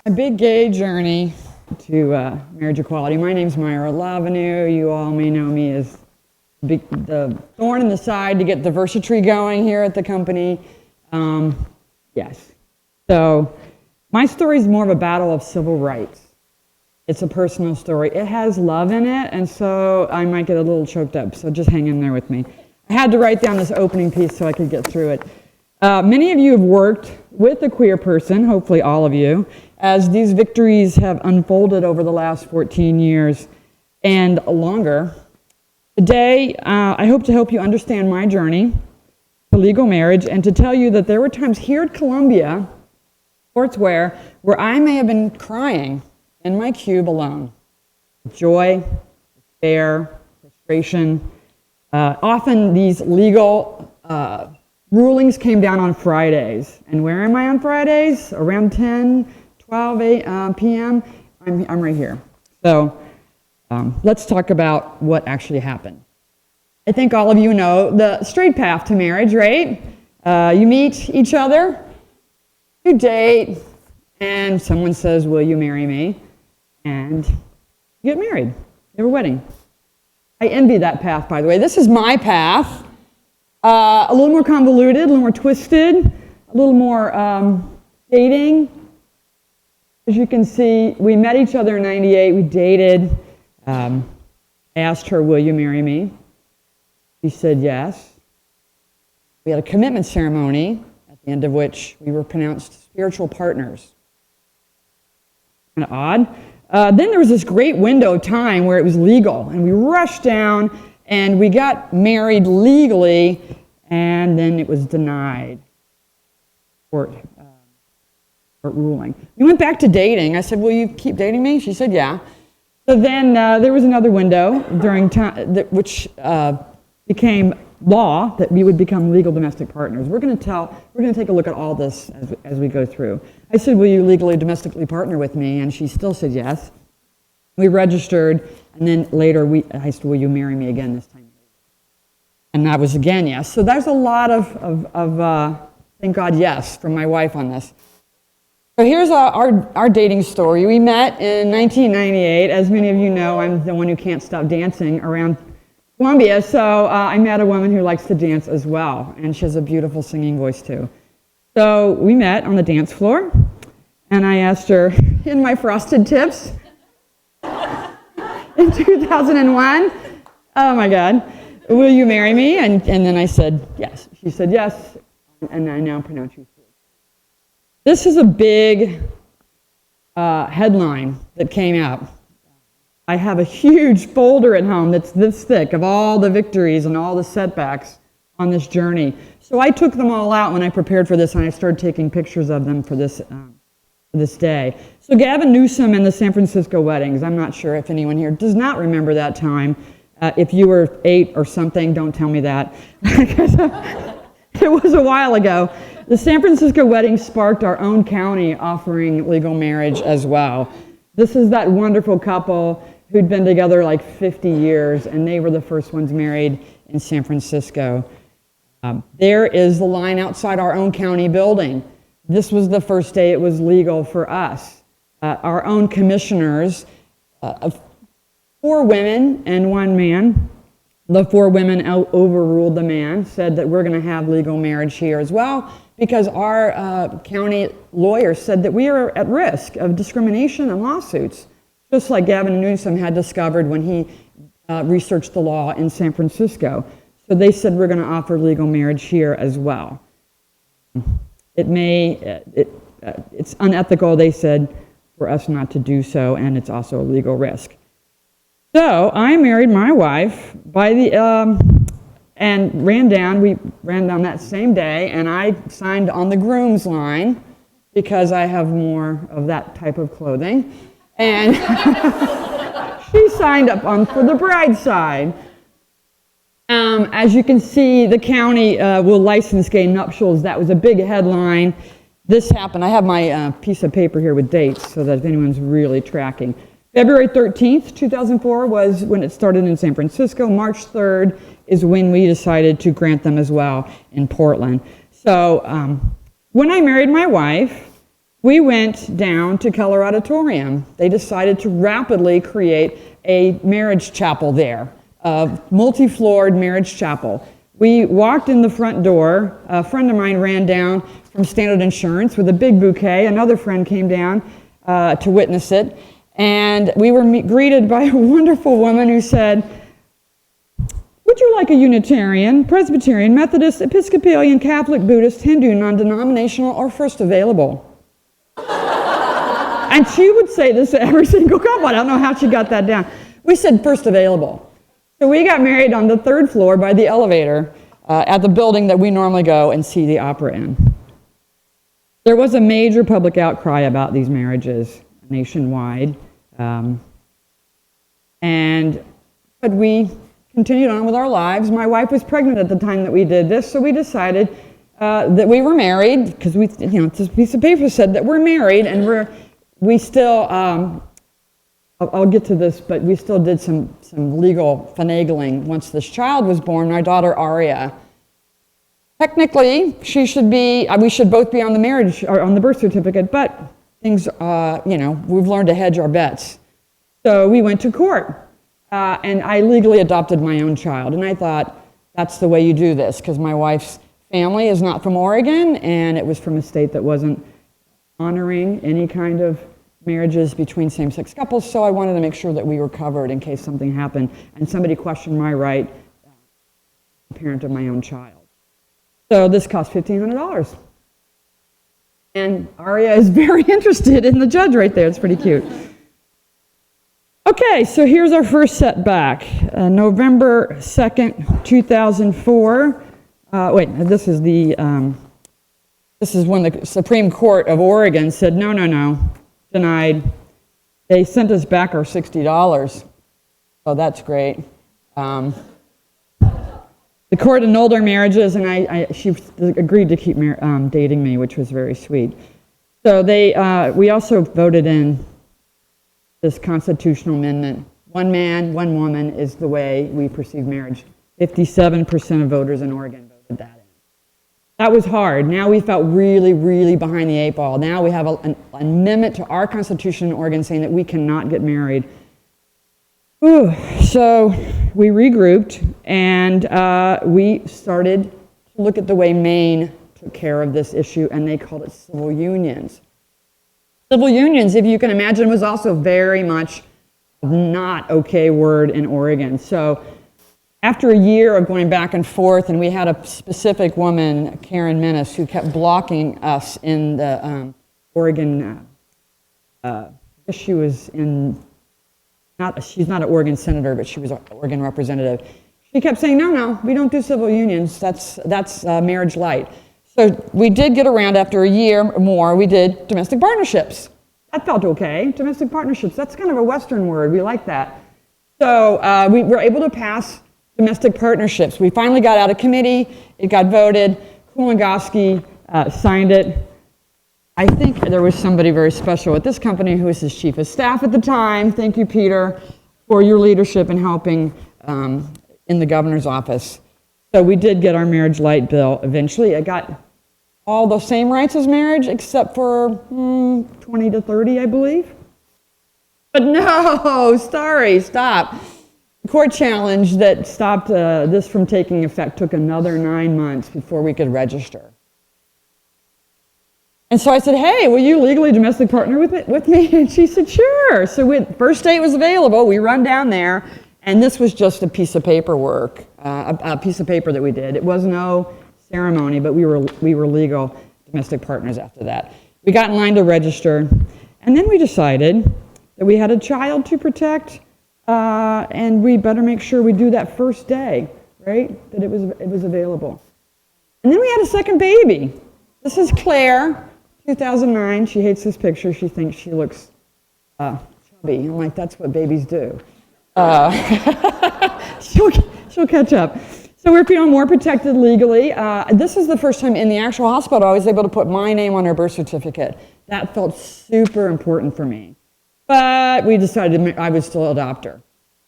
A big gay journey to marriage equality. My name's Myra. You all may know me as the thorn in the side to get diversity going here at the company. Yes. So my story is more of a battle of civil rights. It's a personal story. It has love in it, and so I might get a little choked up, so just hang in there with me. I had to write down this opening piece so I could get through it. Many of you have worked with a queer person, hopefully all of you, as these victories have unfolded over the last 14 years and longer. Today, I hope to help you understand my journey to legal marriage and to tell you that there were times here at Columbia Sportswear where I may have been crying in my cube alone. Joy, despair, frustration. Often these legal rulings came down on Fridays. And where am I on Fridays? Around 10, 12 p.m. I'm right here. So let's talk about what actually happened. I think all of you know the straight path to marriage, right? You meet each other, you date, and someone says, "Will you marry me?" And you get married. You have a wedding. I envy that path, by the way. This is my path. A little more convoluted, a little more twisted, a little more dating. As you can see, we met each other in '98. We dated. I asked her, "Will you marry me?" She said yes. We had a commitment ceremony, at the end of which we were pronounced spiritual partners. Kind of odd. Then there was this great window of time where it was legal, and we rushed down, and we got married legally, and then it was denied. Court ruling. We went back to dating. I said, "Will you keep dating me?" She said, "Yeah." So then there was another window during time, which became law, that we would become legal domestic partners. We're going to take a look at all this as we go through. I said, "Will you legally domestically partner with me?" And she still said yes. We registered, and then later I said, "Will you marry me again this time?" And that was again yes. So there's a lot of thank God yes from my wife on this. So here's our dating story. We met in 1998. As many of you know, I'm the one who can't stop dancing around Columbia, so I met a woman who likes to dance as well, and she has a beautiful singing voice too. So we met on the dance floor, and I asked her, in my frosted tips, in 2001, oh my God, "Will you marry me?" And then I said yes. She said yes, and I now pronounce you. This is a big headline that came out. I have a huge folder at home that's this thick of all the victories and all the setbacks on this journey. So I took them all out when I prepared for this, and I started taking pictures of them for this day. So Gavin Newsom and the San Francisco weddings. I'm not sure if anyone here does not remember that time. If you were 8 or something, don't tell me that. It was a while ago. The San Francisco wedding sparked our own county offering legal marriage as well. This is that wonderful couple who'd been together like 50 years, and they were the first ones married in San Francisco. There is the line outside our own county building. This was the first day it was legal for us. Our own commissioners, 4 women and 1 man. The 4 women overruled the man, said that we're going to have legal marriage here as well, because our county lawyers said that we are at risk of discrimination and lawsuits, just like Gavin Newsom had discovered when he researched the law in San Francisco. So they said we're going to offer legal marriage here as well. It's unethical, they said, for us not to do so, and it's also a legal risk. So I married my wife and we ran down that same day, and I signed on the groom's line because I have more of that type of clothing. And she signed up for the bride's side. As you can see, the county will license gay nuptials. That was a big headline. This happened. I have my piece of paper here with dates so that if anyone's really tracking. February 13th, 2004 was when it started in San Francisco. March 3rd is when we decided to grant them as well in Portland. So when I married my wife, we went down to Keller Auditorium. They decided to rapidly create a marriage chapel there, a multi-floored marriage chapel. We walked in the front door. A friend of mine ran down from Standard Insurance with a big bouquet. Another friend came down to witness it. And we were greeted by a wonderful woman who said, "Would you like a Unitarian, Presbyterian, Methodist, Episcopalian, Catholic, Buddhist, Hindu, non-denominational, or first available?" And she would say this to every single couple. I don't know how she got that down. We said first available. So we got married on the 3rd floor by the elevator at the building that we normally go and see the opera in. There was a major public outcry about these marriages nationwide. But we continued on with our lives. My wife was pregnant at the time that we did this, so we decided that we were married, because this piece of paper said that we're married, and we still, I'll get to this, but we still did some legal finagling once this child was born, our daughter Aria. Technically, we should both be on the marriage, or on the birth certificate, but things, we've learned to hedge our bets. So we went to court, and I legally adopted my own child, and I thought, that's the way you do this, because my wife's family is not from Oregon, and it was from a state that wasn't honoring any kind of marriages between same-sex couples, so I wanted to make sure that we were covered in case something happened and somebody questioned my right to parent of my own child. So this cost $1,500. And Aria is very interested in the judge right there. It's pretty cute. Okay, so here's our first setback. November 2nd, 2004. This is when the Supreme Court of Oregon said, no, denied. They sent us back our $60. So that's great. The court annulled our marriages, and she agreed to keep dating me, which was very sweet. So we also voted in this constitutional amendment. One man, one woman is the way we perceive marriage. 57% of voters in Oregon voted that in. That was hard. Now we felt really, really behind the 8 ball. Now we have an amendment to our Constitution in Oregon saying that we cannot get married. So we regrouped, and we started to look at the way Maine took care of this issue, and they called it civil unions. Civil unions, if you can imagine, was also very much not okay word in Oregon. So after a year of going back and forth, and we had a specific woman, Karen Menace, who kept blocking us in the Oregon, I guess she was in, she's not an Oregon senator, but she was an Oregon representative. She kept saying, no, we don't do civil unions, that's marriage light. So we did get around after a year or more, we did domestic partnerships. That felt okay, domestic partnerships, that's kind of a Western word, we like that. So we were able to pass domestic partnerships. We finally got out of committee, it got voted, Kulangoski signed it. I think there was somebody very special at this company who was his chief of staff at the time. Thank you, Peter, for your leadership in helping in the governor's office. So we did get our marriage light bill eventually. It got all the same rights as marriage except for 20 to 30, I believe. But no, sorry, stop. The court challenge that stopped this from taking effect took another 9 months before we could register. And so I said, hey, will you legally domestic partner with me? And she said, sure. So first date was available. We run down there, and this was just a piece of paperwork, a piece of paper that we did. It was no ceremony, but we were legal domestic partners after that. We got in line to register, and then we decided that we had a child to protect, and we better make sure we do that first day, right? That it was available. And then we had a second baby. This is Claire. 2009, she hates this picture. She thinks she looks chubby. I'm like, that's what babies do. She'll catch up. So we're feeling more protected legally. This is the first time in the actual hospital I was able to put my name on her birth certificate. That felt super important for me. But we decided I would still adopt her.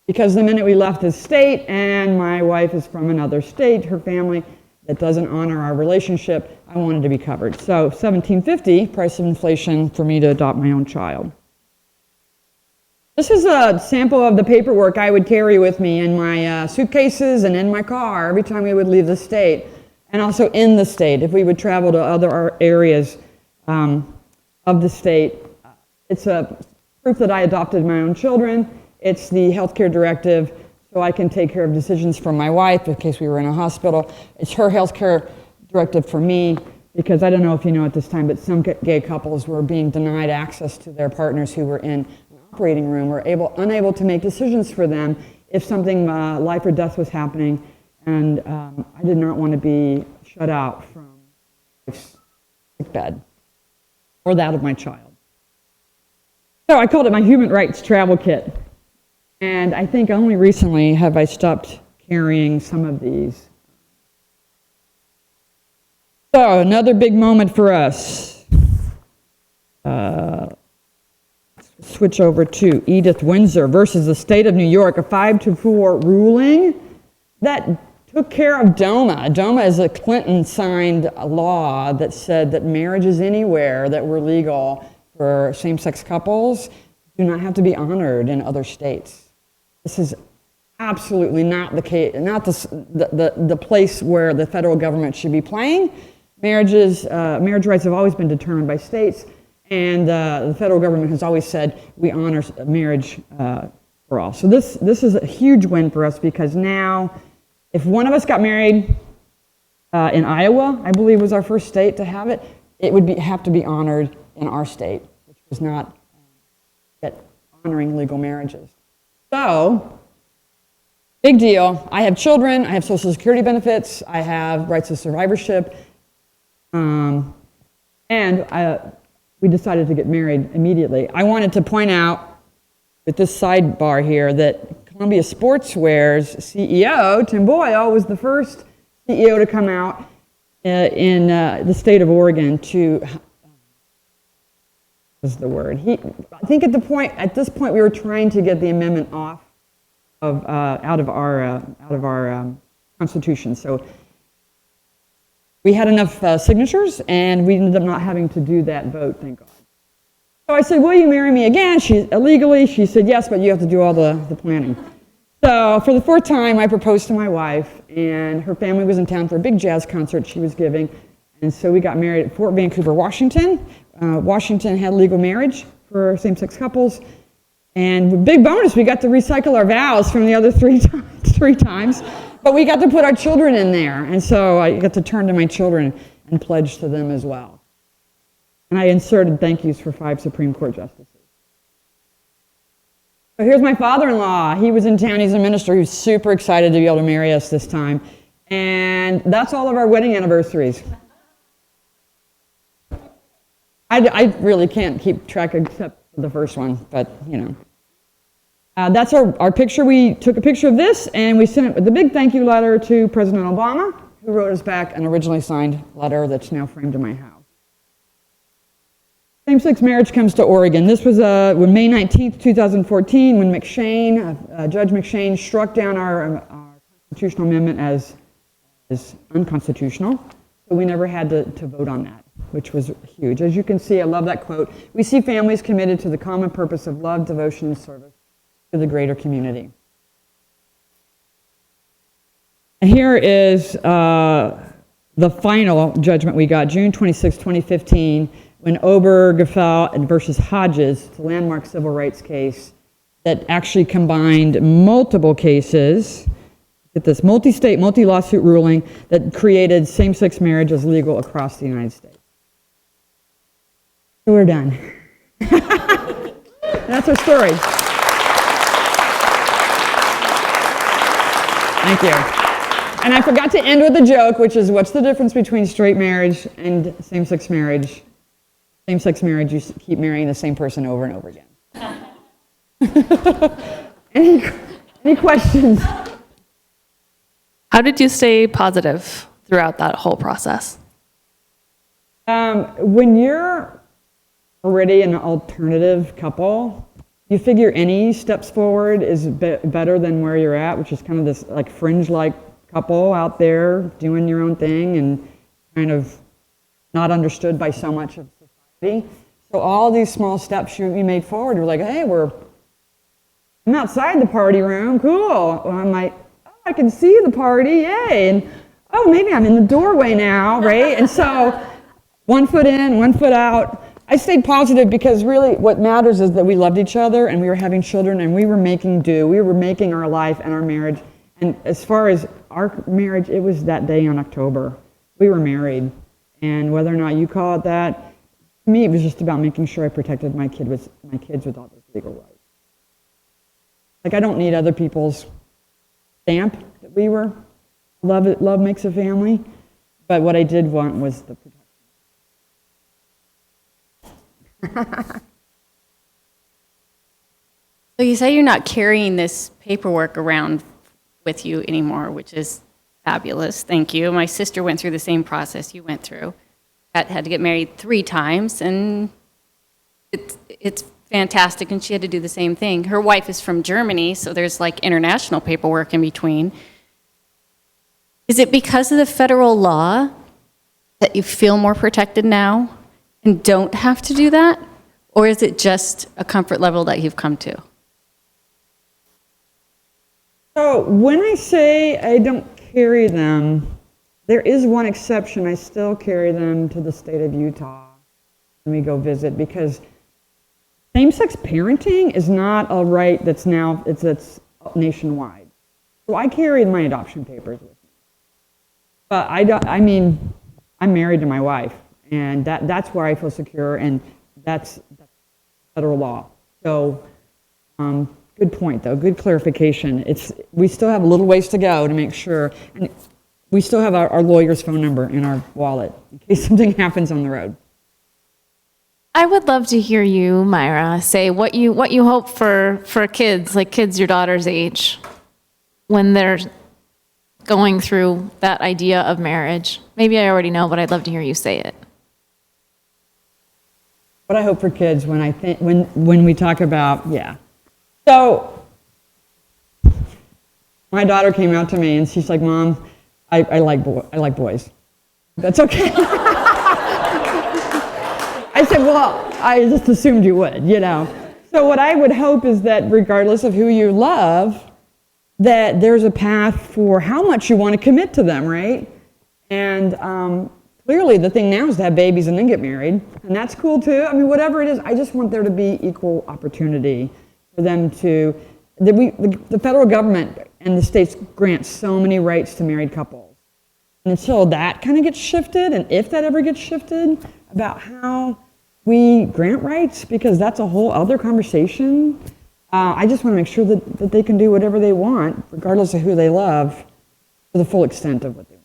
Because the minute we left the state, and my wife is from another state, her family, that doesn't honor our relationship, I wanted to be covered. So $1,750, price of inflation for me to adopt my own child. This is a sample of the paperwork I would carry with me in my suitcases and in my car every time we would leave the state, and also in the state if we would travel to other areas of the state. It's a proof that I adopted my own children. It's the healthcare directive, so I can take care of decisions for my wife in case we were in a hospital. It's her healthcare directive for me, because I don't know if you know at this time, but some gay couples were being denied access to their partners who were in operating room, were unable to make decisions for them if something life or death was happening, and I did not want to be shut out from life's sick bed or that of my child. So I called it my human rights travel kit, and I think only recently have I stopped carrying some of these. So another big moment for us. Switch over to Edith Windsor versus the state of New York, a 5-4 ruling that took care of DOMA. DOMA is a Clinton-signed law that said that marriages anywhere that were legal for same-sex couples do not have to be honored in other states. This is absolutely not the case, not the place where the federal government should be playing. Marriage rights have always been determined by states. And the federal government has always said we honor marriage for all. So this is a huge win for us, because now, if one of us got married in Iowa, I believe was our first state to have it, it would have to be honored in our state, which was not yet honoring legal marriages. So, big deal. I have children. I have Social Security benefits. I have rights of survivorship, we decided to get married immediately. I wanted to point out with this sidebar here that Columbia Sportswear's CEO, Tim Boyle, was the first CEO to come out in the state of Oregon to, what was the word? I think at this point we were trying to get the amendment out of our Constitution. So we had enough signatures, and we ended up not having to do that vote, thank God. So I said, will you marry me again? Illegally, she said, yes, but you have to do all the planning. So for the fourth time, I proposed to my wife, and her family was in town for a big jazz concert she was giving, and so we got married at Fort Vancouver, Washington. Washington had legal marriage for same-sex couples, and big bonus, we got to recycle our vows from the other three times. But we got to put our children in there, and so I got to turn to my children and pledge to them as well. And I inserted thank yous for 5 Supreme Court justices. So here's my father-in-law. He was in town, he's a minister. He was super excited to be able to marry us this time. And that's all of our wedding anniversaries. I really can't keep track except for the first one, but you know. That's our picture. We took a picture of this, and we sent it with a big thank you letter to President Obama, who wrote us back an originally signed letter that's now framed in my house. Same-sex marriage comes to Oregon. This was when May 19th, 2014, when Judge McShane struck down our constitutional amendment as unconstitutional. So we never had to vote on that, which was huge. As you can see, I love that quote. We see families committed to the common purpose of love, devotion, and service to the greater community. And here is the final judgment we got, June 26, 2015, when Obergefell versus Hodges, it's a landmark civil rights case that actually combined multiple cases, get this, multi-state, multi-lawsuit ruling that created same-sex marriage as legal across the United States. So we're done. That's our story. Thank you. And I forgot to end with a joke, which is, what's the difference between straight marriage and same-sex marriage? Same-sex marriage, you keep marrying the same person over and over again. Any questions? How did you stay positive throughout that whole process? When you're already an alternative couple, you figure any steps forward is better than where you're at, which is kind of this like fringe-like couple out there doing your own thing and kind of not understood by so much of society. So all these small steps you made forward, you're like, hey, I'm outside the party room, cool. Well, I'm like, oh, I can see the party, yay. And oh, maybe I'm in the doorway now, right? And so one foot in, one foot out. I stayed positive because really what matters is that we loved each other and we were having children and we were making do. We were making our life and our marriage. And as far as our marriage, it was that day in October. We were married. And whether or not you call it that, to me, it was just about making sure I protected my kids with all those legal rights. Like, I don't need other people's stamp that we were. Love makes a family. But what I did want was the protection. So you say you're not carrying this paperwork around with you anymore, which is fabulous. Thank you. My sister went through the same process you went through. Had to get married 3 times, and it's fantastic, and she had to do the same thing. Her wife is from Germany, so there's like international paperwork in between. Is it because of the federal law that you feel more protected now and don't have to do that? Or is it just a comfort level that you've come to? So when I say I don't carry them, there is one exception. I still carry them to the state of Utah when we go visit, because same-sex parenting is not a right that's now, it's nationwide. So I carried my adoption papers with me. But I mean, I'm married to my wife, and that's where I feel secure, and that's federal law. So good point, though. Good clarification. We still have a little ways to go to make sure, and we still have our lawyer's phone number in our wallet in case something happens on the road. I would love to hear you, Myra, say what you hope for kids, like kids your daughter's age, when they're going through that idea of marriage. Maybe I already know, but I'd love to hear you say it. What I hope for kids when we talk about, yeah. So my daughter came out to me and she's like, Mom, I like boys. That's okay. I said, well, I just assumed you would, you know. So what I would hope is that regardless of who you love, that there's a path for how much you want to commit to them, right? And clearly the thing now is to have babies and then get married, and that's cool too. I mean, whatever it is, I just want there to be equal opportunity for them to, the federal government and the states grant so many rights to married couples. And until that kind of gets shifted, and if that ever gets shifted, about how we grant rights, because that's a whole other conversation. I just want to make sure that they can do whatever they want, regardless of who they love, to the full extent of what they want.